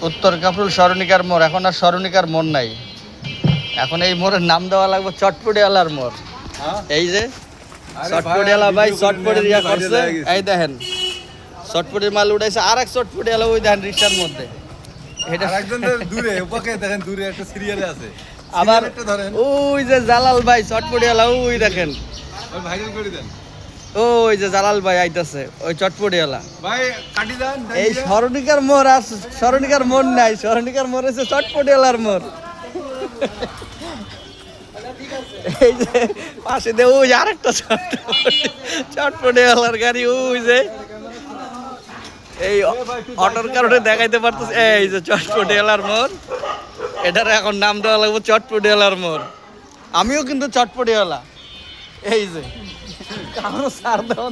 উত্তর কাফরুল স্মরণিকার মোড়, এখন আর স্মরণিকার মোড় নাই, এখন এই মোড়ের নাম দেওয়া লাগবে চটপটিওয়ালার মোড়। এই যে চটপটিওয়ালা ভাই চটপটি দিয়া করছে, এই দেখেন চটপটির মাল উঠাইছে, আর এক চটপটিওয়ালা ওই দেখেন রিক্সার মধ্যে। এটা একজন দূরে ওপাকে দেখেন, দূরে একটা সিরিয়ালে আছে। আবার ওই যে জালাল ভাই চটপটিওয়ালা, ওই দেখেন ভাইরাল করে দেন। ওই যে জালাল ভাই আইতাছে, ওই চটপটিওয়ালা ভাই কাটি দেন। এই স্মরণিকার মোড় আছে, স্মরণিকার মোড় নাই, স্মরণিকার মোড় আছে চটপটিওয়ালার মোড়। এই যে পাশে দিয়ে ওই আরেকটা চটপটিওয়ালার গাড়ি, ওই যে এই অটোর কারণে দেখাইতে পারতেছে। এই যে চটপটিওয়ালার মোড়, এটার এখন নাম দেওয়া লাগবে চটপটিওয়ালার মোড়। আমিও কিন্তু চটপটিওয়ালা। এই যে কারো সার দেওয়া